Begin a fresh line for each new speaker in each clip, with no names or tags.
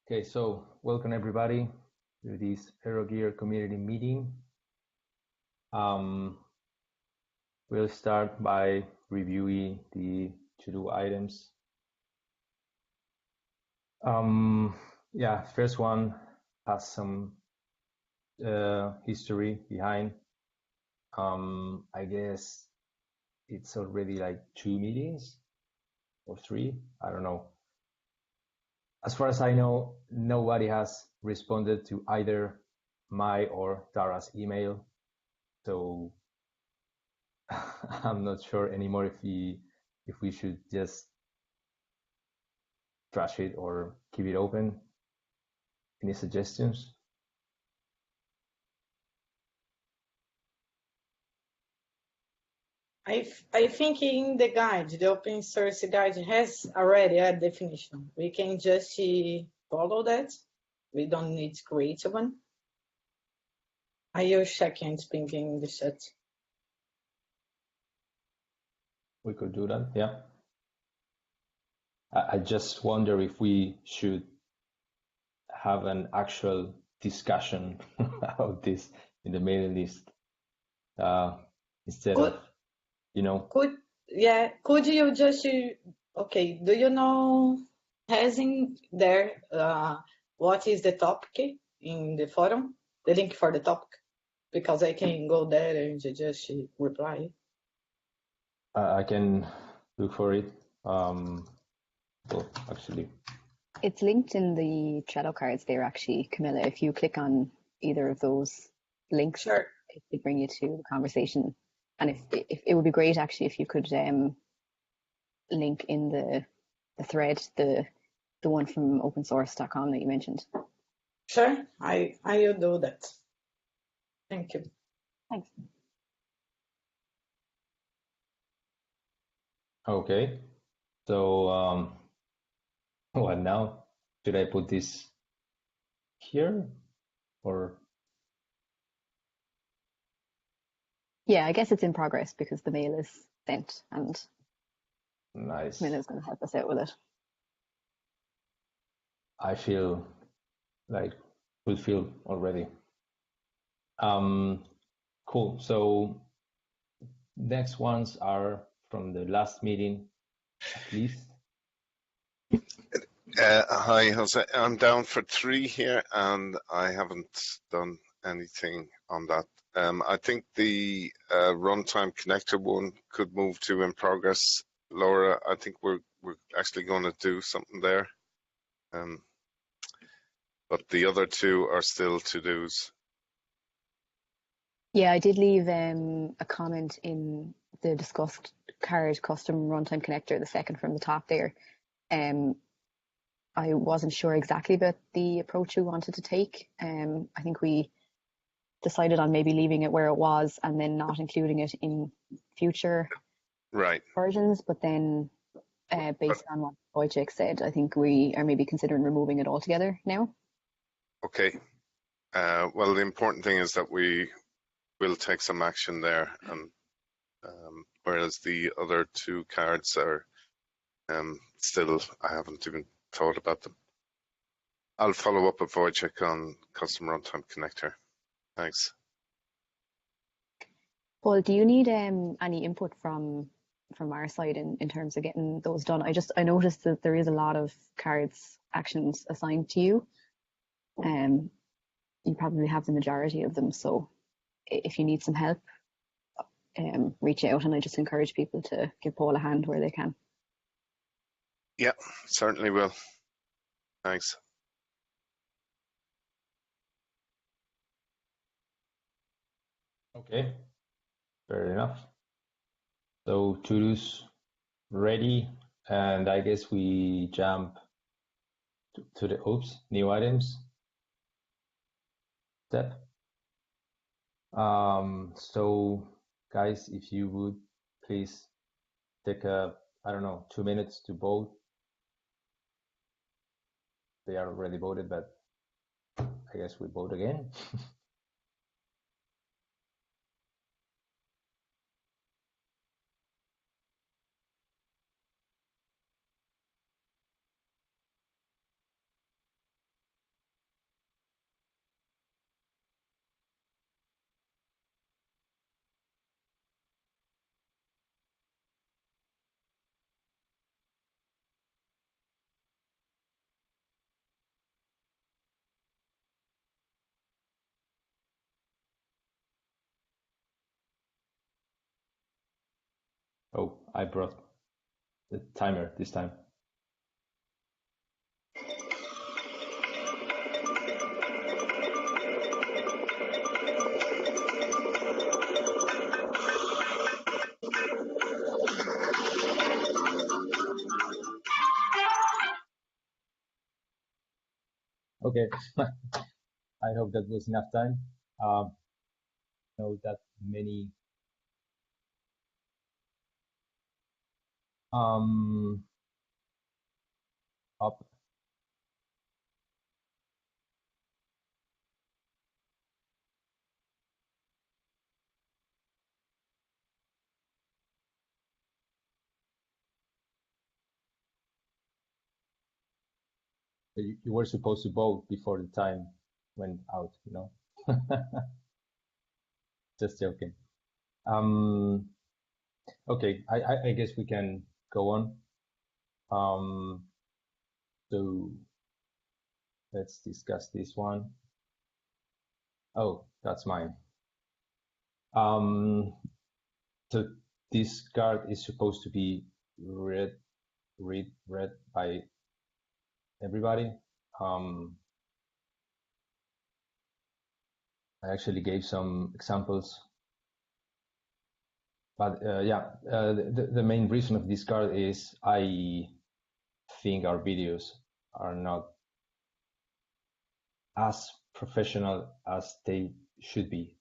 Okay, so welcome everybody to this AeroGear community meeting. We'll start by reviewing the to-do items. First one has some history behind. I guess it's already like 2 meetings or 3, I don't know. As far as I know, nobody has responded to either my or Tara's email. So I'm not sure anymore if we should just trash it or keep it open. Any suggestions?
I think in the guide, the open source guide has already a definition. We can just follow that. We don't need to create one. I will check and ping in the chat.
We could do that, yeah. I just wonder if we should have an actual discussion about this in the mailing list instead of,
Could you just, okay, do you know, has in there, what is the topic in the forum? The link for the topic? Because I can go there and just reply.
I can look for it. Actually,
it's linked in the Trello cards there, actually, Camilla. If you click on either of those links,
sure,
it will bring you to the conversation. And if it would be great, actually, if you could link in the thread the one from opensource.com that you mentioned.
Sure, I will do that. Thank you.
Thanks.
Okay, so what now? Should I put this here or?
Yeah, I guess it's in progress because the mail is sent and
nice.
Camilla's going to help us out with it.
I feel like fulfilled already. Cool. So next ones are from the last meeting, at least.
Hi, Jose. I'm down for 3 here, and I haven't done anything on that. I think the runtime connector one could move to in progress. Laura, I think we're actually going to do something there. But the other 2 are still to-dos.
Yeah, I did leave a comment in the discussed card custom runtime connector, the second from the top there. I wasn't sure exactly about the approach we wanted to take. I think we decided on maybe leaving it where it was and then not including it in future versions. But then based on what Wojciech said, I think we are maybe considering removing it altogether now.
Okay. Well, the important thing is that we will take some action there, and whereas the other 2 cards are still, I haven't even thought about them. I'll follow up with Wojciech on custom runtime connector. Thanks.
Paul, do you need any input from our side in terms of getting those done? I noticed that there is a lot of cards actions assigned to you. You probably have the majority of them, so if you need some help, reach out, and I just encourage people to give Paul a hand where they can.
Yeah, certainly will. Thanks.
Okay, fair enough. So to-dos ready, and I guess we jump to the new items step. So guys, if you would please take 2 minutes to vote. They are already voted, but I guess we vote again. Oh, I brought the timer this time. Okay, I hope that was enough time. Know that many up. You were supposed to vote before the time went out, you know. Just joking. Okay, I guess we can go on. So let's discuss this one. Oh, that's mine. So this card is supposed to be read by everybody. I actually gave some examples, but the main reason of this card is I think our videos are not as professional as they should be,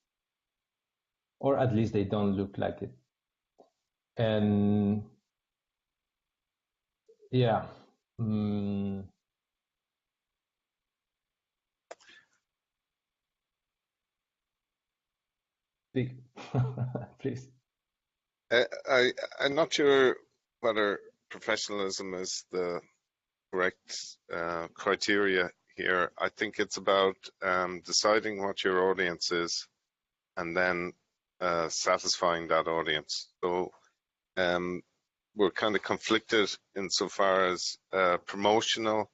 or at least they don't look like it. And yeah, big, please.
I'm not sure whether professionalism is the correct criteria here. I think it's about deciding what your audience is and then satisfying that audience. So we're kind of conflicted insofar as promotional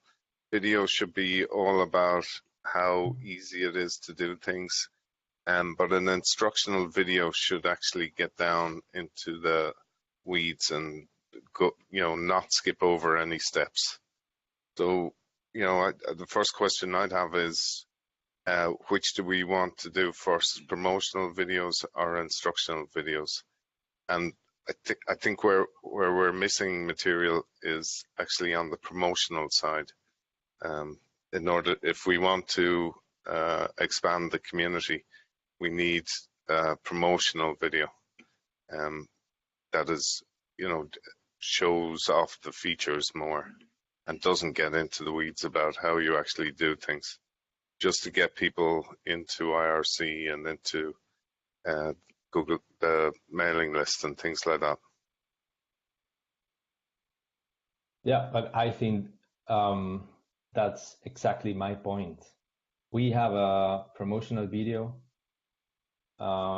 video should be all about how easy it is to do things. But an instructional video should actually get down into the weeds and go, not skip over any steps. So, the first question I'd have is, which do we want to do first, promotional videos or instructional videos? And I think where we're missing material is actually on the promotional side. If we want to expand the community, we need promotional video that is, shows off the features more and doesn't get into the weeds about how you actually do things, just to get people into IRC and into Google, the mailing list and things like that.
Yeah, but I think that's exactly my point. We have a promotional video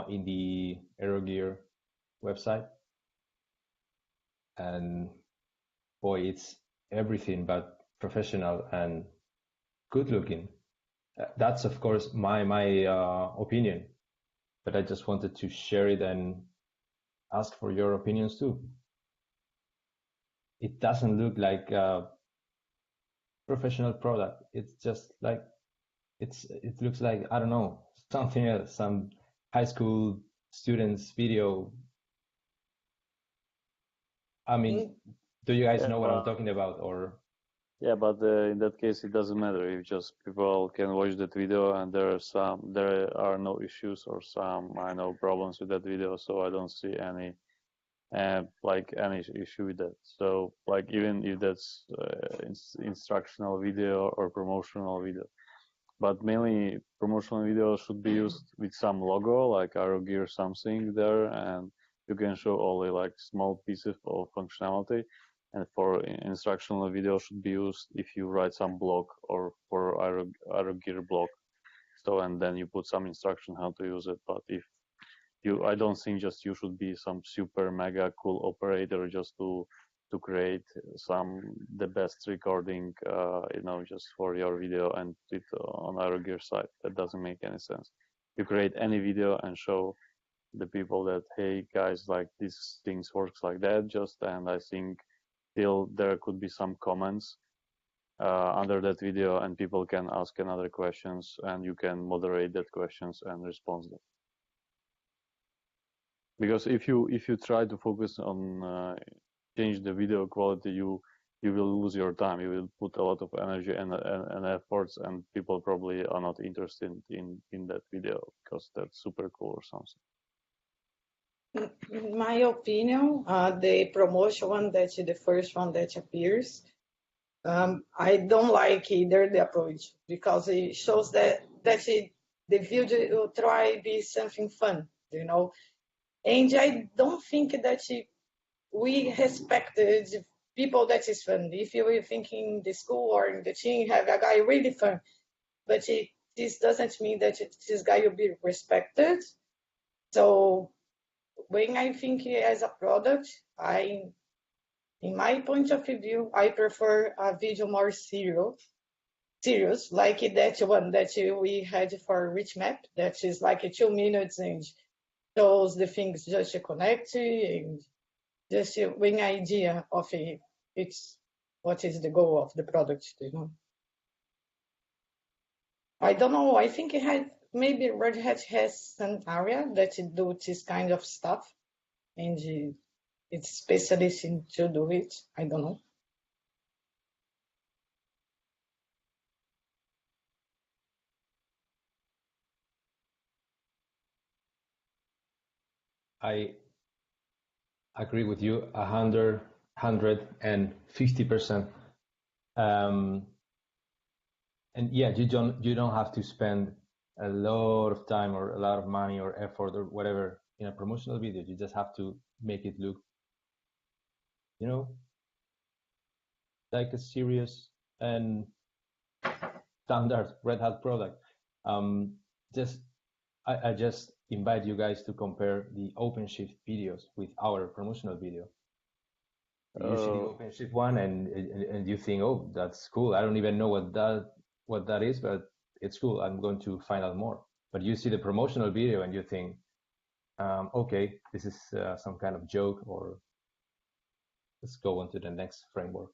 in the AeroGear website, and boy, it's everything but professional and good looking. That's of course my opinion, but I just wanted to share it and ask for your opinions too. It doesn't look like a professional product. It's just like it looks like, I don't know, something else, some high school students video. I mean, do you guys know what I'm talking about, or?
Yeah, but in that case, it doesn't matter if just people can watch that video and there are no issues or some, I know, problems with that video. So I don't see any issue with that. So like, even if that's instructional video or promotional video, but mainly promotional video should be used with some logo like AeroGear something there, and you can show only like small pieces of functionality. And for instructional video should be used if you write some blog or for AeroGear blog. So, and then you put some instruction how to use it. But if I don't think just you should be some super mega cool operator just to create the best recording, just for your video and it on AeroGear site. That doesn't make any sense. You create any video and show the people that, hey guys, like these things works like that just, and I think still there could be some comments under that video, and people can ask another questions, and you can moderate that questions and respond them. Because if you try to focus on change the video quality, you will lose your time. You will put a lot of energy and efforts, and people probably are not interested in that video because that's super cool or something.
In my opinion, the promotion one, that's the first one that appears. I don't like either the approach because it shows that the video will try be something fun, you know. And I don't think that we respect the people that is fun. If you were thinking the school or in the team have a guy really fun, but this doesn't mean that this guy will be respected. So when I think as a product, in my point of view, I prefer a video more serious, like that one that we had for Rich Map, that is like 2 minutes and shows the things just connect and just one idea of it's what is the goal of the product, you know. I don't know. I think it had maybe Red Hat has some area that do this kind of stuff, and it's specialist in to do it. I don't know.
I agree with you 150%. And yeah, you don't have to spend a lot of time or a lot of money or effort or whatever in a promotional video. You just have to make it look, you know, like a serious and standard Red Hat product. I just invite you guys to compare the OpenShift videos with our promotional video. You see the OpenShift one and you think, oh, that's cool. I don't even know what that is, but it's cool. I'm going to find out more. But you see the promotional video and you think, okay, this is some kind of joke, or let's go on to the next framework.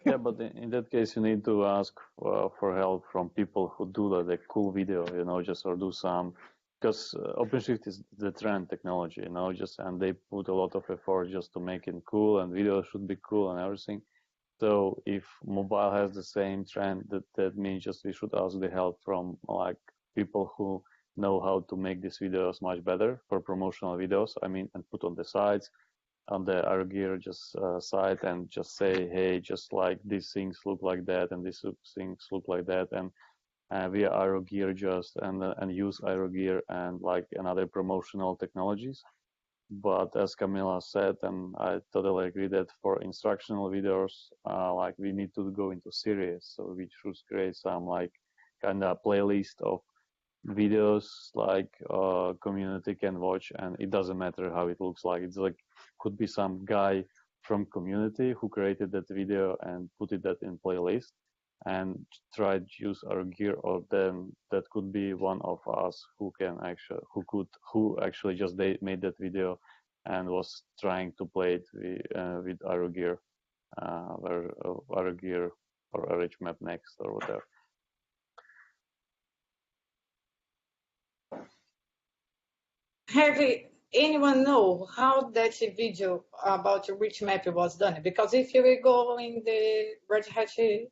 Yeah, but in that case, you need to ask for help from people who do the cool video, you know, just or do some, because OpenShift is the trend technology, you know, just, and they put a lot of effort just to make it cool, and video should be cool and everything. So if mobile has the same trend, that means just we should ask the help from like people who know how to make these videos much better for promotional videos. I mean, and put on the sites, on the AeroGear just site, and just say, hey, just like these things look like that, and these things look like that, and via AeroGear just and use AeroGear and like another promotional technologies. But as Camila said, and I totally agree, that for instructional videos, like we need to go into series. So we should create some like kind of playlist of videos like community can watch, and it doesn't matter how it looks like. It's like could be some guy from community who created that video and put it that in playlist and try to use our gear, or then that could be one of us who actually just made that video and was trying to play it with AeroGear, AeroGear or AeroMap next or whatever.
Have anyone know how that video about Rich Map was done? Because if you will go in the Red Hat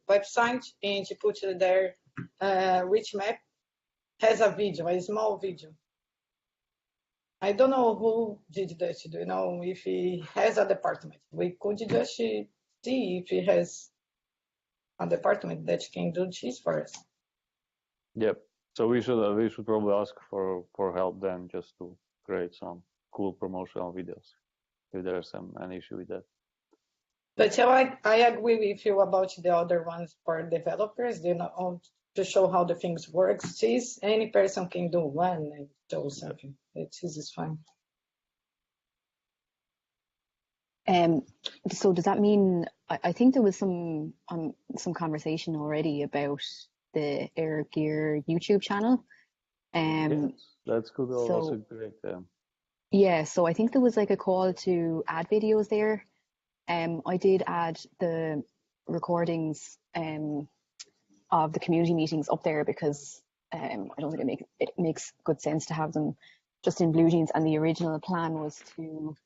website and you put there Rich Map has a video, a small video. I don't know who did that. Do you know if he has a department? We could just see if he has a department that can do this for us.
Yep. So we should probably ask for help then, just to create some cool promotional videos if there's an issue with that.
But I agree with you about the other ones for developers. They know to show how the things work. This any person can do one and show something. This is fine.
So does that mean? I think there was some conversation already about the AeroGear YouTube channel.
Yes, that's good.
So,
Also great.
Yeah, so I think there was like a call to add videos there. I did add the recordings of the community meetings up there because I don't think it makes good sense to have them just in blue jeans. And the original plan was to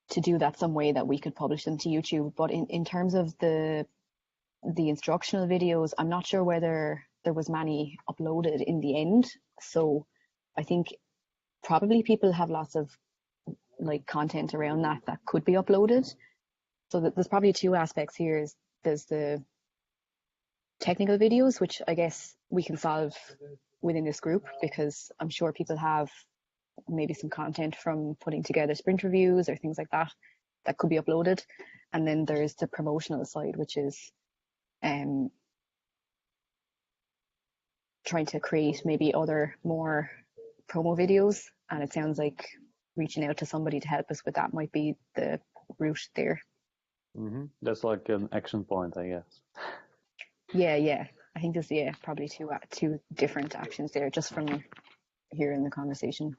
do that some way that we could publish them to YouTube. But in terms of the instructional videos, I'm not sure whether there was many uploaded in the end. So I think probably people have lots of like content around that could be uploaded. So there's probably two aspects here. There's the technical videos, which I guess we can solve within this group, because I'm sure people have maybe some content from putting together sprint reviews or things like that could be uploaded. And then there's the promotional side, which is trying to create maybe other more promo videos. And it sounds like reaching out to somebody to help us with that might be the route there.
That's like an action point, I guess.
Yeah. I think there's probably two different actions there just from hearing the conversation.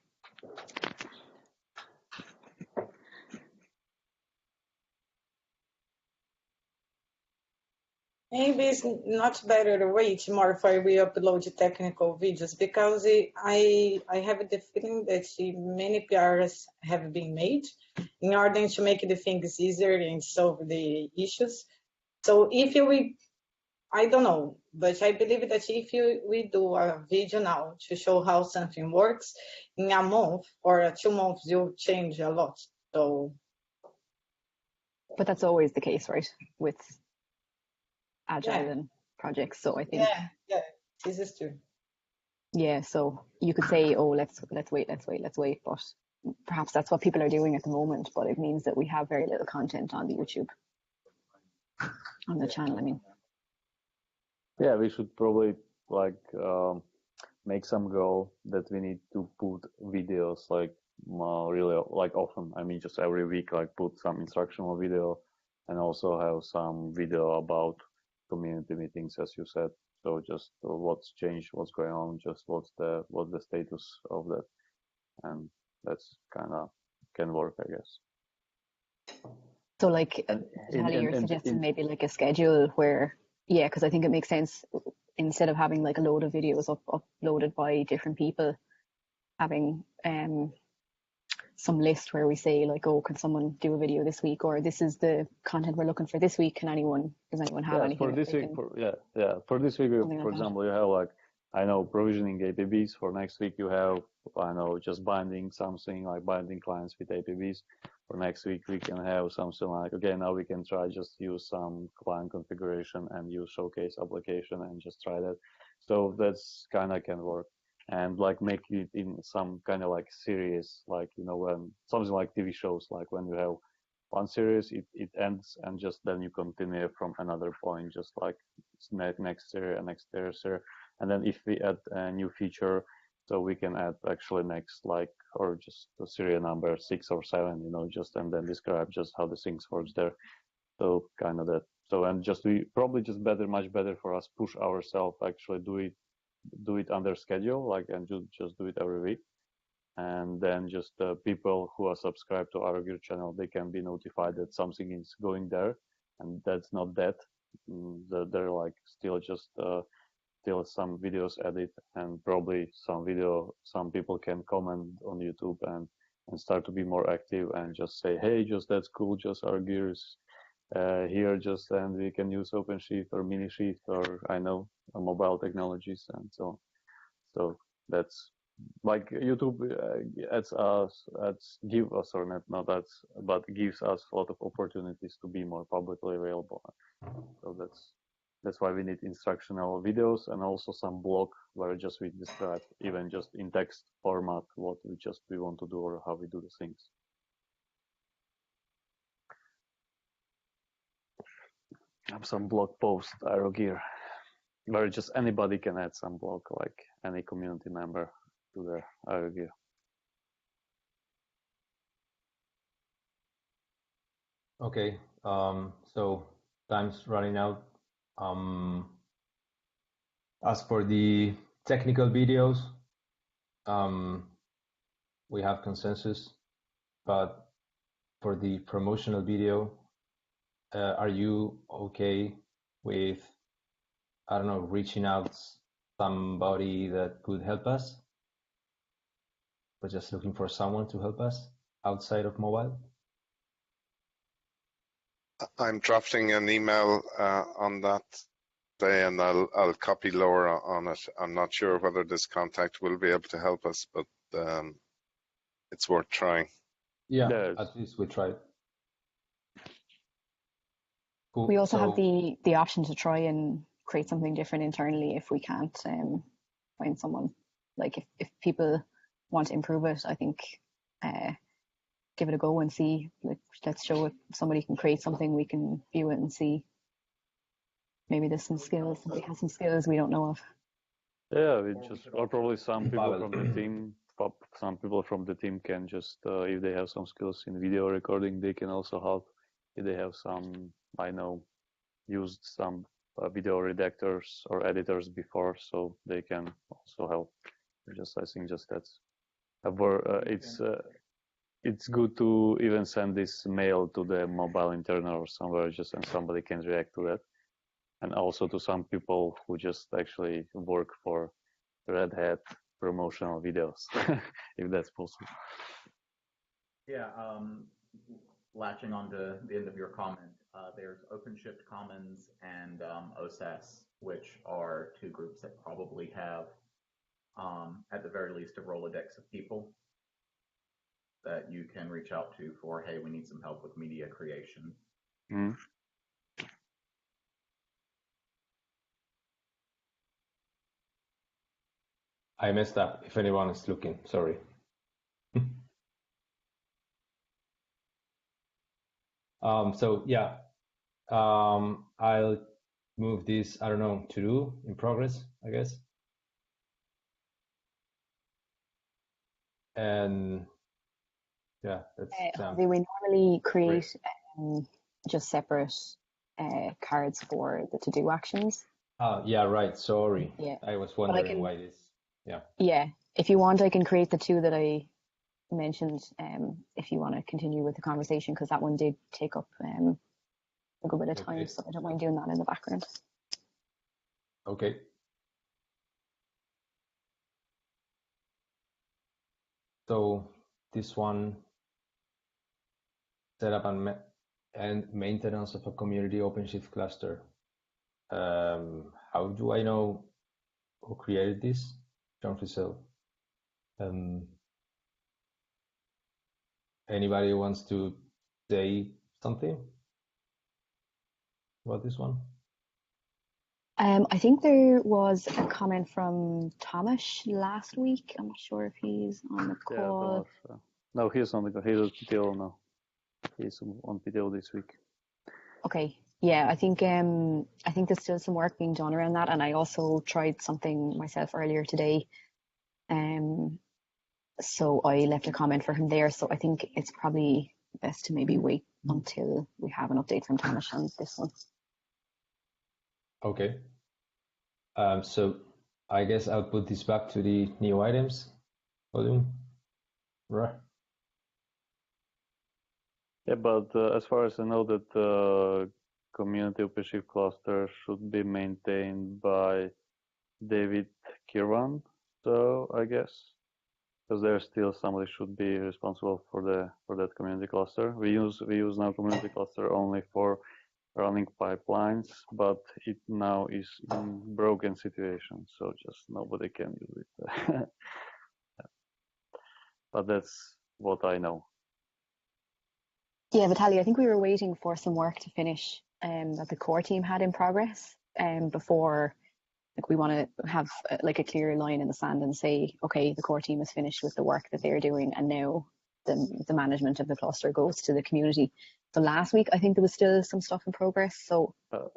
Maybe it's not better to wait more for we upload technical videos, because I have the feeling that many PRs have been made in order to make the things easier and solve the issues. So if I don't know, but I believe that if we do a video now to show how something works, in a month or 2 months, you'll change a lot. So,
but that's always the case, right? With agile and projects. So I think
this is true.
Yeah, so you could say, oh, let's wait, but perhaps that's what people are doing at the moment. But it means that we have very little content on the YouTube, on the channel. I mean.
Yeah, we should probably make some goal that we need to put videos like really like often. I mean, just every week, like put some instructional video, and also have some video about community meetings, as you said. So just what's changed, what's going on, just what's the status of that, and that's kind of can work, I guess.
So like you're suggesting maybe like a schedule where, because I think it makes sense, instead of having like a load of videos uploaded by different people, having some list where we say like, oh, can someone do a video this week, or this is the content we're looking for this week. Does anyone have anything?
For this week, for this week, for example, you have like, I know, provisioning APBs. For next week, you have, I know, just binding something like binding clients with APBs. For next week, we can have something like, okay, now we can try just use some client configuration and use showcase application and just try that. So that's kind of can work. And like make it in some kind of like series, like, when something like TV shows, like when you have one series, it ends and just then you continue from another point, just like next series, and then if we add a new feature, so we can add actually next, like, or just the serial number 6 or 7, just and then describe just how the things works there. So kind of that. So and just we probably just much better for us push ourselves, actually do it under schedule, like, and just do it every week. And then just the people who are subscribed to AeroGear channel, they can be notified that something is going there, and that's not that. They're like still some videos added, and probably some people can comment on YouTube and start to be more active and just say, hey, just that's cool, just AeroGear is here, just, and we can use OpenShift or Minishift or I know mobile technologies and so on. So that's like YouTube give us, or not ads, but gives us a lot of opportunities to be more publicly available. So that's why we need instructional videos and also some blog where just we describe, even just in text format, what we want to do or how we do the things. Have some blog post, AeroGear, where just anybody can add some blog, like any community member to their AeroGear.
Okay, so time's running out. As for the technical videos, we have consensus, but for the promotional video, are you okay with, I don't know, reaching out somebody that could help us? We're just looking for someone to help us outside of mobile.
I'm drafting an email on that day, and I'll copy Laura on it. I'm not sure whether this contact will be able to help us, but it's worth trying.
Yeah, at least we tried. Cool.
We also have the option to try and create something different internally if we can't find someone. Like if people want to improve it, I think give it a go and see. Like, let's show if somebody can create something, we can view it and see. Maybe there's some skills. Somebody has some skills we don't know of.
Yeah, or probably some people from the team. Some people from the team can just, if they have some skills in video recording, they can also help. If they have some, I know, used some video redactors or editors before, so they can also help. I think that's. It's good to even send this mail to the mobile internal or somewhere, and somebody can react to that. And also to some people who just actually work for Red Hat promotional videos, if that's possible.
Yeah, latching on to the end of your comment, there's OpenShift Commons and OSS, which are two groups that probably have, at the very least, a Rolodex of people that you can reach out to for, hey, we need some help with media creation.
Mm.
I messed up, if anyone is looking, sorry. So yeah, I'll move this, I don't know, to do in progress, I guess. And yeah, that's
we normally create just separate cards for the to-do actions.
Yeah, right. Sorry.
Yeah.
I was wondering why this. Yeah.
Yeah. If you want, I can create the two that I mentioned. If you want to continue with the conversation, because that one did take up a good bit of time, so I don't mind doing that in the background.
Okay. So this one, setup and maintenance of a community OpenShift cluster. How do I know who created this? John Frisell. Anybody wants to say something about this one?
I think there was a comment from Thomas last week. I'm not sure if he's on the call.
Yeah, no, he's on the he's on PTO now. He's on PTO this week.
Okay. Yeah, I think there's still some work being done around that, and I also tried something myself earlier today. So I left a comment for him there. So I think it's probably best to maybe wait until we have an update from Thomas on this one.
Okay. So I guess I'll put this back to the new items volume. Right.
Yeah, but as far as I know, that community OpenShift cluster should be maintained by David Kirwan. So I guess because there's still somebody should be responsible for that community cluster. We use now community cluster only for running pipelines, but it now is in broken situation, so just nobody can use it. But that's what I know.
Yeah, Vitaly, I think we were waiting for some work to finish that the core team had in progress before, like, we want to have like a clear line in the sand and say, okay, the core team is finished with the work that they're doing, and now the management of the cluster goes to the community. So last week, I think there was still some stuff in progress. So
that's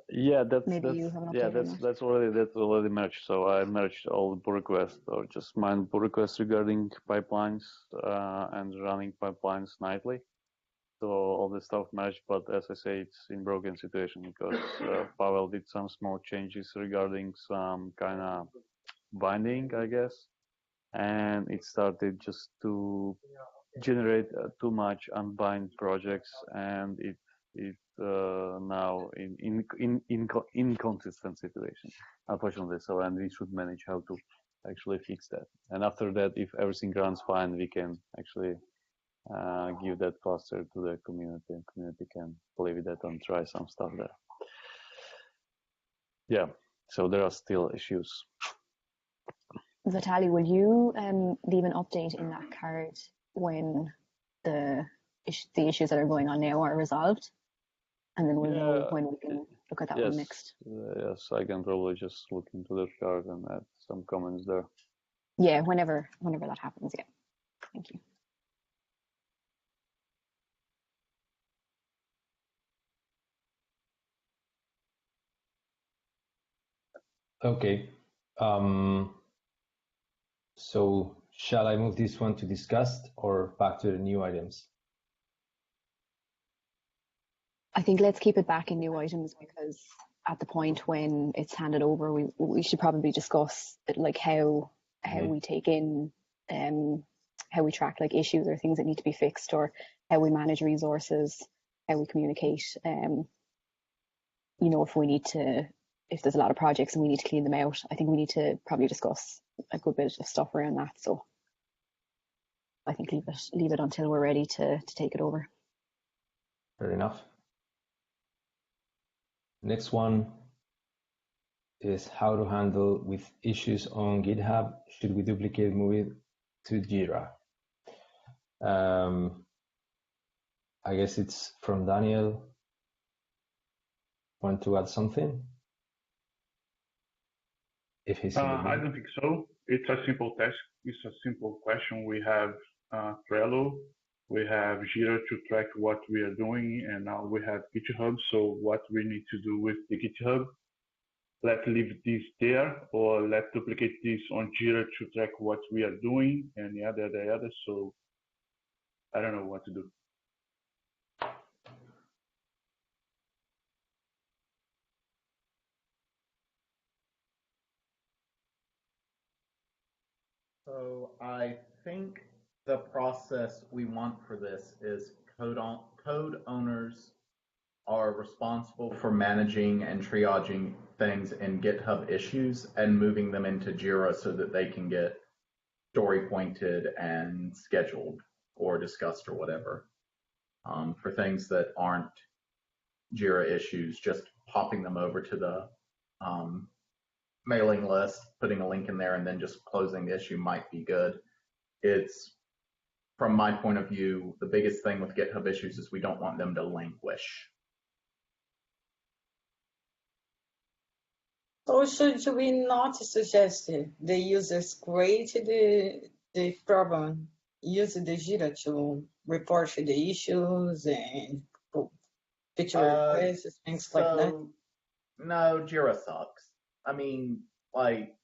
already merged. So I merged all the pull requests, or just mine pull requests regarding pipelines and running pipelines nightly. So all the stuff merged, but as I say, it's in broken situation because Pavel did some small changes regarding some kind of binding, I guess. and it started just to generate too much unbind projects, and it now in inconsistent situation, unfortunately. So, and we should manage how to actually fix that. And after that, if everything runs fine, we can actually give that cluster to the community, and community can play with that and try some stuff there. Yeah, so there are still issues.
Vitaly, will you leave an update in that card when the issues that are going on now are resolved? And then we'll know when we can look at that one next.
Yes, I can probably just look into that card and add some comments there.
Yeah, whenever that happens, yeah. Thank you.
Okay. So shall I move this one to discussed or back to the new items?
I think let's keep it back in new items, because at the point when it's handed over, we should probably discuss like how we take in how we track like issues or things that need to be fixed, or how we manage resources, how we communicate. You know, if there's a lot of projects and we need to clean them out, I think we need to probably discuss a good bit of stuff around that. So I think leave it until we're ready to take it over.
Fair enough. Next one is how to handle with issues on GitHub. Should we duplicate, move it to Jira? I guess it's from Daniel. Want to add something? If he's
I don't think so. It's a simple task. It's a simple question. We have Trello. We have Jira to track what we are doing, and now we have GitHub. So what we need to do with the GitHub, let's leave this there, or let's duplicate this on Jira to track what we are doing, and yada. So I don't know what to do.
So I think the process we want for this is code owners are responsible for managing and triaging things in GitHub issues and moving them into Jira so that they can get story pointed and scheduled or discussed or whatever. For things that aren't Jira issues, just popping them over to the mailing list, putting a link in there, and then just closing the issue might be good. It's, from my point of view, the biggest thing with GitHub issues is we don't want them to languish.
So should we not suggest the users create the problem, use the Jira to report the issues and feature requests, things like that?
No, Jira sucks. I mean, like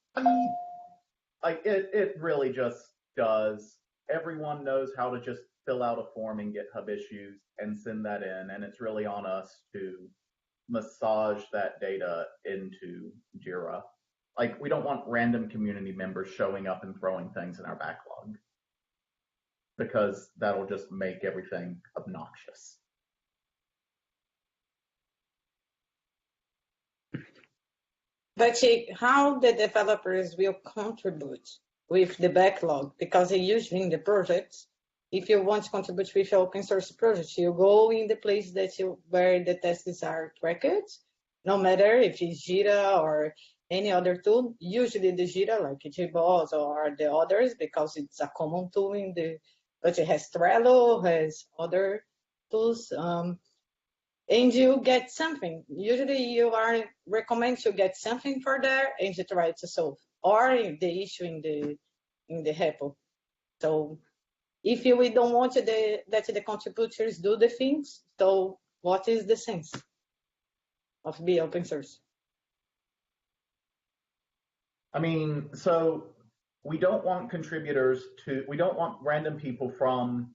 it really just does. Everyone knows how to just fill out a form in GitHub issues and send that in, and it's really on us to massage that data into Jira. Like, we don't want random community members showing up and throwing things in our backlog, because that'll just make everything obnoxious.
But how the developers will contribute with the backlog, because they usually in the projects, if you want to contribute with open source projects, you go in the place where the tasks are tracked, no matter if it's Jira or any other tool, usually the Jira, like JBoss or the others, because it's a common tool but it has Trello, has other tools, and you get something. Usually you are recommend to get something for there and to try to solve, or the issue in the repo. So if we don't want that the contributors do the things, so what is the sense of be open source?
I mean, so we don't want we don't want random people from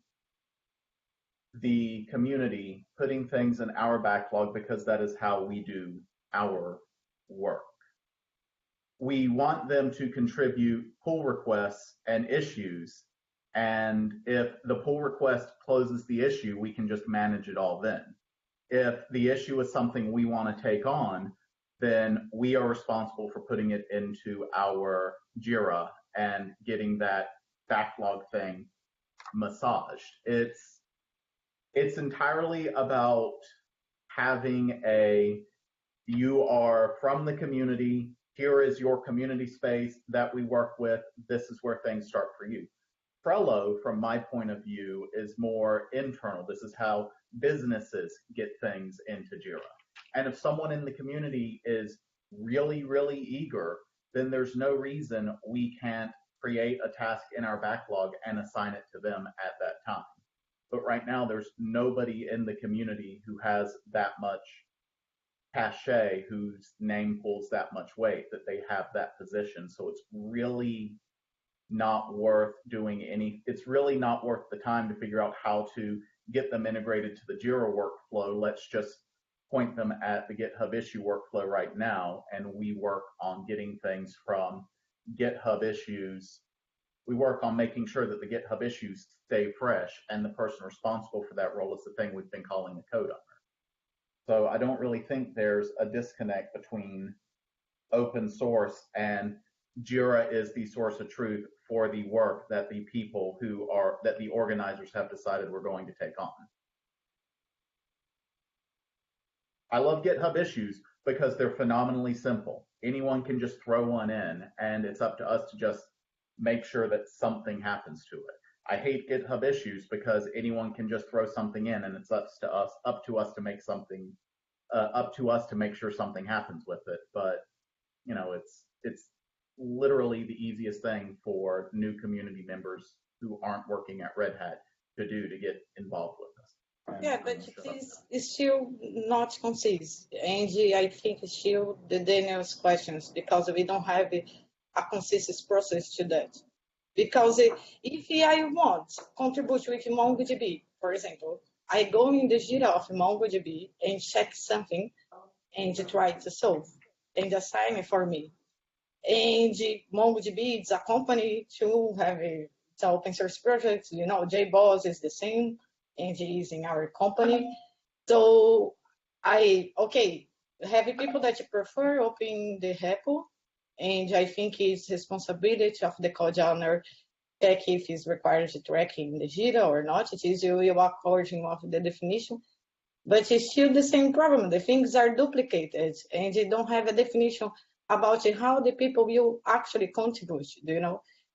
the community putting things in our backlog, because that is how we do our work. we want them to contribute pull requests and issues. And if the pull request closes the issue, we can just manage it all then. If the issue is something we want to take on, then we are responsible for putting it into our Jira and getting that backlog thing massaged. It's entirely about having you are from the community, here is your community space that we work with, this is where things start for you. Trello, from my point of view, is more internal. This is how businesses get things into Jira. And if someone in the community is really, really eager, then there's no reason we can't create a task in our backlog and assign it to them at that time. But right now, there's nobody in the community who has that much cachet, whose name pulls that much weight, that they have that position. So it's really not worth it's really not worth the time to figure out how to get them integrated to the Jira workflow. Let's just point them at the GitHub issue workflow right now, and we work on getting things from GitHub issues. We work on making sure that the GitHub issues stay fresh, and the person responsible for that role is the thing we've been calling the code owner. So I don't really think there's a disconnect between open source and Jira is the source of truth for the work that the people that the organizers have decided we're going to take on. I love GitHub issues because they're phenomenally simple. Anyone can just throw one in, and it's up to us to just make sure that something happens to it. I hate GitHub issues because anyone can just throw something in, and it's up to us to make something, up to us to make sure something happens with it. But it's literally the easiest thing for new community members who aren't working at Red Hat to do to get involved with us.
Yeah, but it is still not concise. And I think it's still the Daniel's questions, because we don't have a concise process to that. Because if I want to contribute with MongoDB, for example, I go in the Jira of MongoDB and check something and try to solve and assign it for me. And MongoDB is a company to have it's an open source project. JBoss is the same, and is in our company. So have people that prefer open the repo, and I think it's responsibility of the code owner check if it's required to track in the Jira or not. It is according of the definition, but it's still the same problem. The things are duplicated, and they don't have a definition about how the people will actually contribute,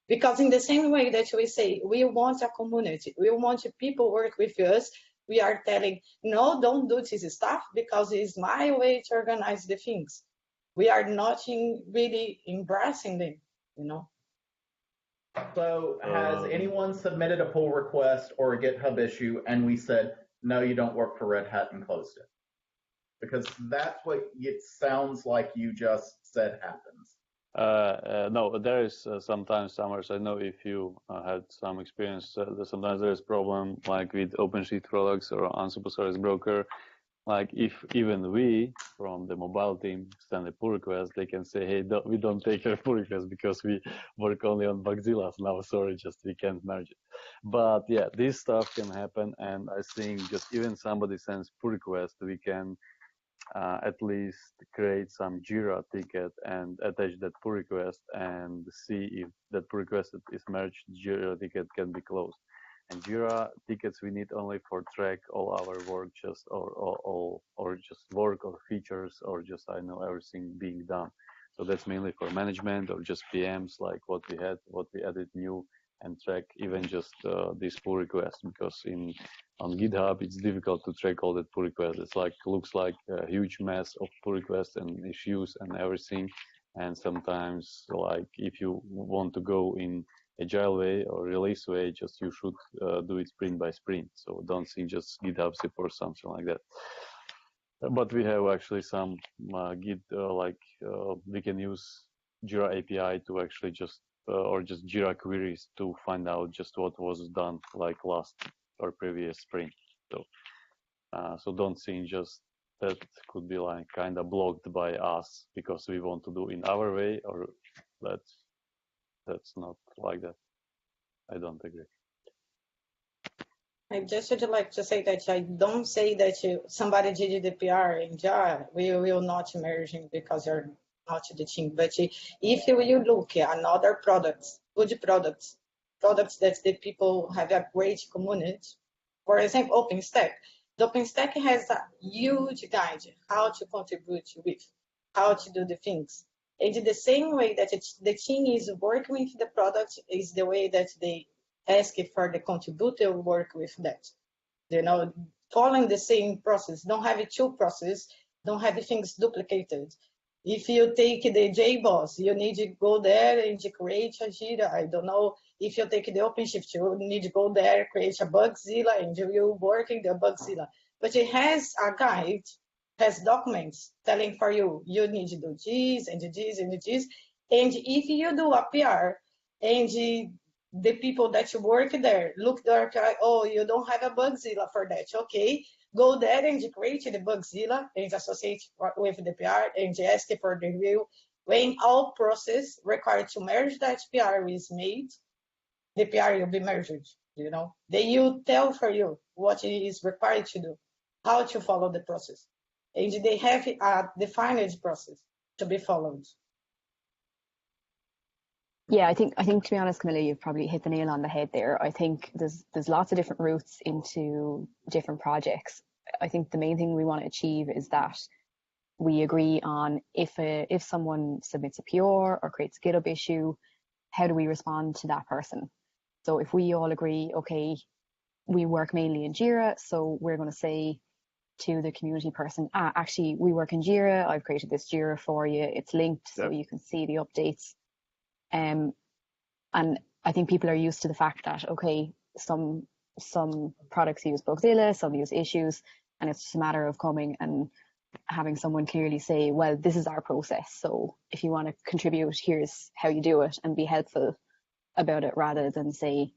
Because in the same way that we say, we want a community, we want people work with us, we are telling, no, don't do this stuff because it's my way to organize the things. We are not really embracing them,
So has anyone submitted a pull request or a GitHub issue and we said, no, you don't work for Red Hat, and closed it? Because that's what it sounds like you just said happens.
No, there is sometimes, Summers, I know if you had some experience, sometimes there is problem like with OpenShift products or unsupervised broker. Like if even we from the mobile team send a pull request, they can say, hey, we don't take your pull request because we work only on Bugzillas now. Sorry, just we can't merge it. But yeah, this stuff can happen. And I think just even somebody sends pull request, we can at least create some Jira ticket and attach that pull request and see if that pull request is merged, Jira ticket can be closed. And Jira tickets we need only for track all our work, just or just work or features or just everything being done. So that's mainly for management or just PMs like what we added new, and track even just this pull request, because on GitHub it's difficult to track all that pull requests. It's looks like a huge mess of pull requests and issues and everything. And sometimes like if you want to go in agile way or release way, just you should do it sprint by sprint. So don't think just GitHub zip or something like that. But we have actually some we can use Jira API to actually just or just Jira queries to find out just what was done like last or previous sprint. So so don't think just that could be like kind of blocked by us because we want to do in our way, or that's not like that. I don't agree.
I just would like to say that I don't say that somebody did the PR and we will not merging because you're not the team. But if you look at another products, good products that the people have a great community, for example, OpenStack. The OpenStack has a huge guide how to contribute with, how to do the things. And the same way that the team is working with the product is the way that they ask for the contributor work with that. Following the same process, don't have two processes, don't have things duplicated. If you take the JBoss, you need to go there and create a Jira. I don't know. If you take the OpenShift, you need to go there, create a Bugzilla, and you work in the Bugzilla. But it has a guide, has documents telling for you, you need to do this and this and this. And if you do a PR and the people that work there look there, oh, you don't have a Bugzilla for that. Okay, go there and create the Bugzilla and associate with the PR and ask for the review. When all process required to merge that PR is made, the PR will be merged. They will tell for you what is required to do, how to follow the process, and they have a defined process to be followed.
Yeah, I think to be honest, Camilla, you've probably hit the nail on the head there. I think there's lots of different routes into different projects. I think the main thing we want to achieve is that we agree on if someone submits a PR or creates a GitHub issue, how do we respond to that person? So if we all agree, okay, we work mainly in Jira, so we're going to say to the community person, actually, we work in Jira. I've created this Jira for you. It's linked so you can see the updates. And I think people are used to the fact that, okay, some products use Bugzilla, some use issues, and it's just a matter of coming and having someone clearly say, well, this is our process. So if you want to contribute, here's how you do it, and be helpful about it, rather than say,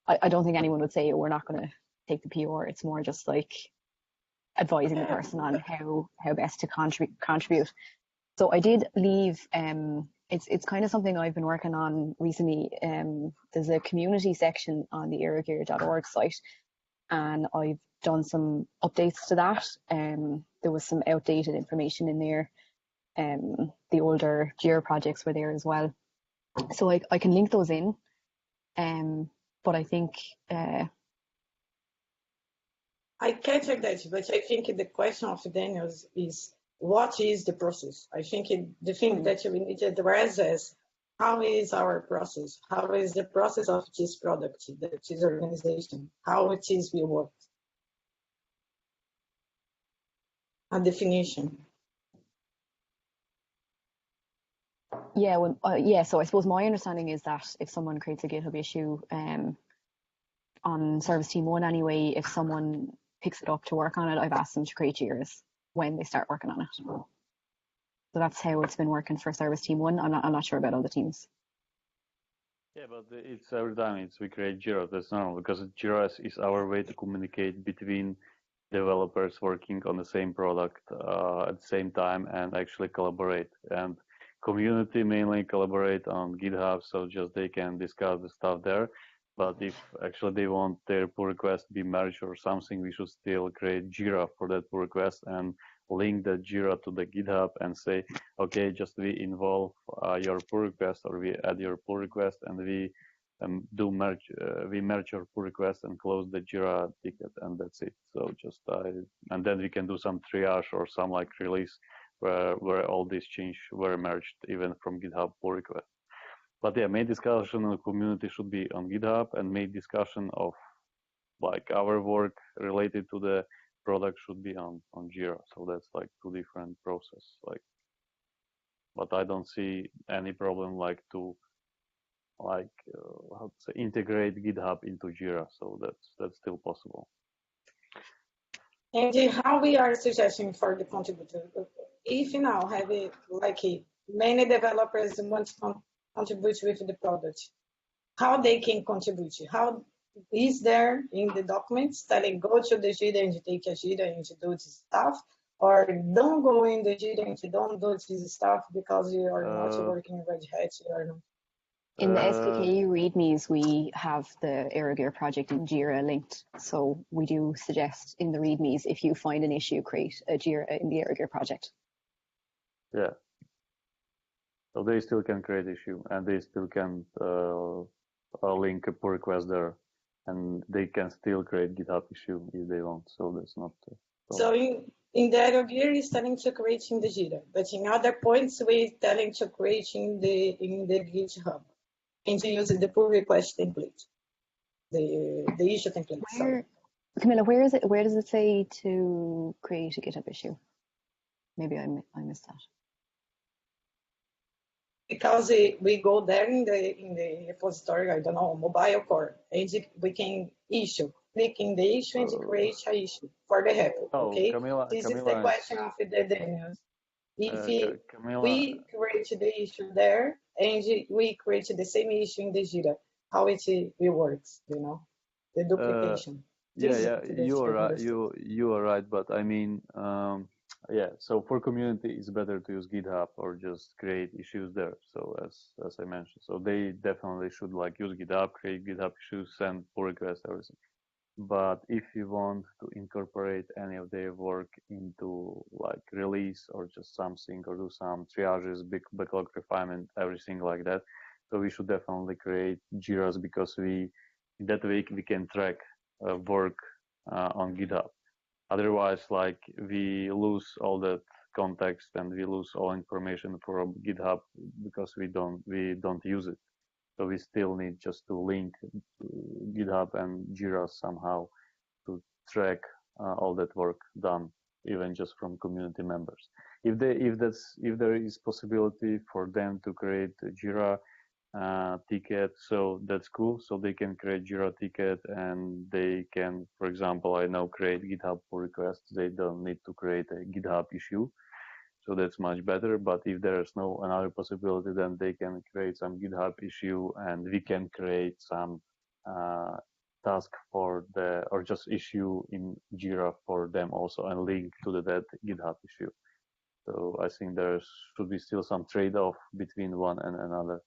I don't think anyone would say, oh, we're not going to take the PR. It's more just like advising the person on how best to contribute. So I did leave, it's kind of something I've been working on recently. There's a community section on the AeroGear.org site, and I've done some updates to that. There was some outdated information in there. The older Jira projects were there as well. So I can link those in. But I think...
I catch that, but I think the question of Daniels is, what is the process? I think the thing that we need to address is, how is our process? How is the process of this product, this organization? How it is we work? A definition.
Yeah, so I suppose my understanding is that if someone creates a GitHub issue on Service Team 1 anyway, if someone picks it up to work on it, I've asked them to create Jiras when they start working on it. So that's how it's been working for Service Team 1. I'm not sure about other teams.
Yeah, but it's every time we create Jira. That's normal, because Jira is our way to communicate between developers working on the same product at the same time and actually collaborate. And community mainly collaborate on GitHub, so just they can discuss the stuff there. But if actually they want their pull request to be merged or something, we should still create Jira for that pull request and link the Jira to the GitHub and say, okay, just we involve your pull request, or we add your pull request, and we we merge your pull request and close the Jira ticket, and that's it. So just and then we can do some triage or some like release where all these changes were merged even from GitHub pull request. But yeah, main discussion in the community should be on GitHub, and main discussion of like our work related to the product should be on Jira. So that's like two different process. But I don't see any problem to how to say, integrate GitHub into Jira. So that's still possible.
And how we are suggesting for the contributor, if you now have many developers want to contribute with the product, how they can contribute? How is there in the documents telling go to the Jira and take a Jira and do this stuff? or don't go in the Jira and don't do this stuff because you are not working in Red Hat or not?
In the SDK READMEs, we have the AeroGear project in Jira linked. So we do suggest in the READMEs, if you find an issue, create a Jira in the AeroGear project.
Yeah. So they still can create issue, and they still can link a pull request there, and they can still create GitHub issue if they want. So that's not.
So in the AeroGear, is telling to create in the Jira, but in other points, we're telling to create in the GitHub, and to use the pull request template, the issue template.
Camilla, where is it? Where does it say to create a GitHub issue? Maybe I missed that.
Because we go there in the repository, I don't know, mobile core, and we can click in the issue and create an issue for the repo. Okay,
Camilla,
this is the question of the Daniels. If we create the issue there and we create the same issue in the Jira, how it works, the duplication.
You are right, but I mean, so for community, it's better to use GitHub or just create issues there. So as I mentioned, so they definitely should use GitHub, create GitHub issues, send pull requests, everything. But if you want to incorporate any of their work into release or just something, or do some triages, backlog refinement, everything like that, so we should definitely create Jiras, because in that way we can track work on GitHub. Otherwise, we lose all that context and we lose all information from GitHub because we don't use it. So we still need just to link GitHub and Jira somehow to track all that work done, even just from community members. If there is possibility for them to create a Jira ticket, so that's cool. So they can create Jira ticket and they can, for example, create GitHub pull requests. They don't need to create a GitHub issue. So that's much better. But if there's no another possibility, then they can create some GitHub issue, and we can create some task or just issue in Jira for them also, and link to that GitHub issue. So I think there should be still some trade-off between one and another.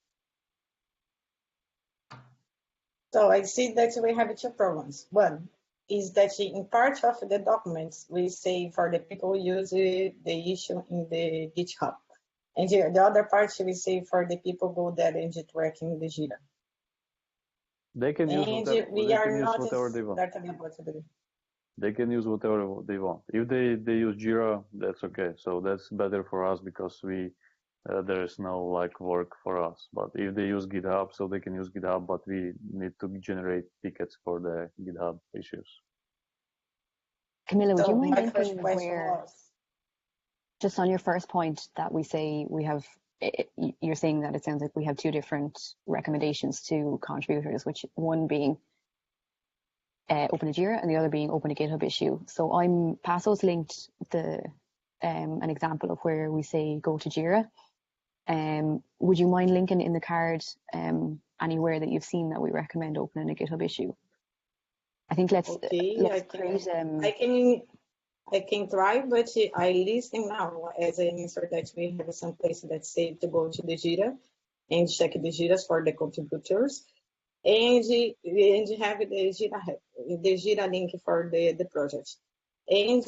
So I see that we have two problems. One is that in part of the documents, we say for the people use the issue in the GitHub. And the other part, we say for the people go there and track in the Jira.
They can use whatever they want. They can use whatever they want. If they use Jira, that's okay. So that's better for us because there is no work for us. But if they use GitHub, so they can use GitHub, but we need to generate tickets for the GitHub issues.
Camilla, would you mind linking where, just on your first point that we say we have, you're saying that it sounds like we have two different recommendations to contributors, which one being open a Jira and the other being open a GitHub issue. So Passo's linked an example of where we say go to Jira. Would you mind linking in the card anywhere that you've seen that we recommend opening a GitHub issue? I think let's create.
I can try, but I listen now as an answer that we have some place that say to go to the Jira and check the Jiras for the contributors, and have the Jira link for the project. And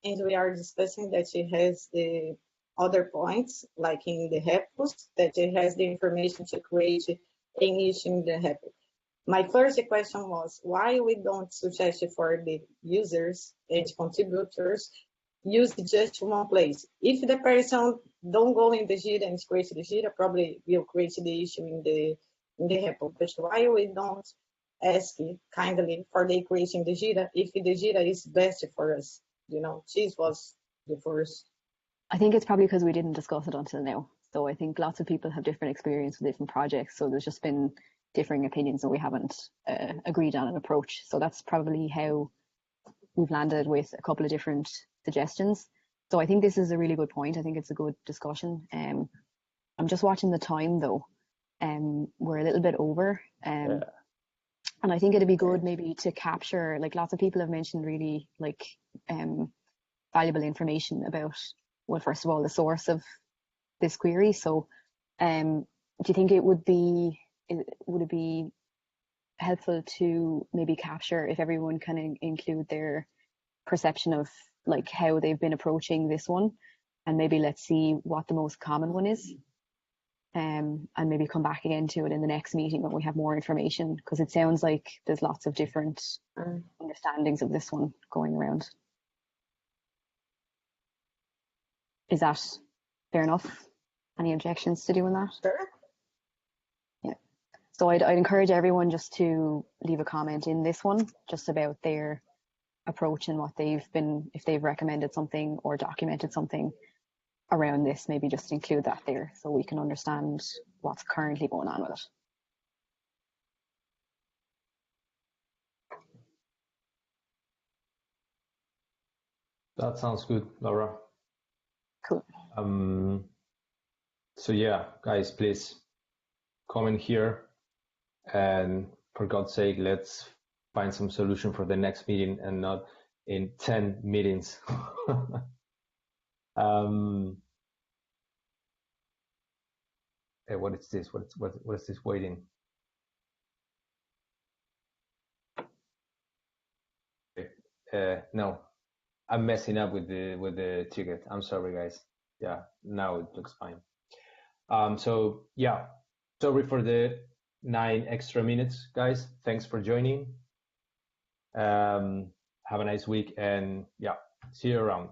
and we are discussing that it has the other points, like in the repos, that it has the information to create an issue in the repo. My first question was why we don't suggest for the users and contributors use just one place. If the person don't go in the Jira and create the Jira, probably will create the issue in the repo. But why we don't ask kindly for the creating the Jira if the Jira is best for us? This was the first.
I think it's probably because we didn't discuss it until now. So I think lots of people have different experience with different projects. So there's just been differing opinions and we haven't agreed on an approach. So that's probably how we've landed with a couple of different suggestions. So I think this is a really good point. I think it's a good discussion. I'm just watching the time though. We're a little bit over. And I think it'd be good maybe to capture, lots of people have mentioned really valuable information about, well, first of all, the source of this query. So do you think would it be helpful to maybe capture, if everyone can include their perception of like how they've been approaching this one, and maybe let's see what the most common one is, and maybe come back again to it in the next meeting when we have more information, because it sounds like there's lots of different understandings of this one going around. Is that fair enough? Any objections to doing that?
Sure.
Yeah. So I'd encourage everyone just to leave a comment in this one, just about their approach and what they've been, if they've recommended something or documented something around this, maybe just include that there so we can understand what's currently going on with it.
That sounds good, Laura.
Cool.
So yeah, guys, please comment here, and for God's sake, let's find some solution for the next meeting and not in 10 meetings. Hey, what is this? What is this waiting? No, I'm messing up with the ticket. I'm sorry, guys. Yeah, now it looks fine. So yeah, sorry for the 9 extra minutes, guys. Thanks for joining. Have a nice week, and yeah, see you around.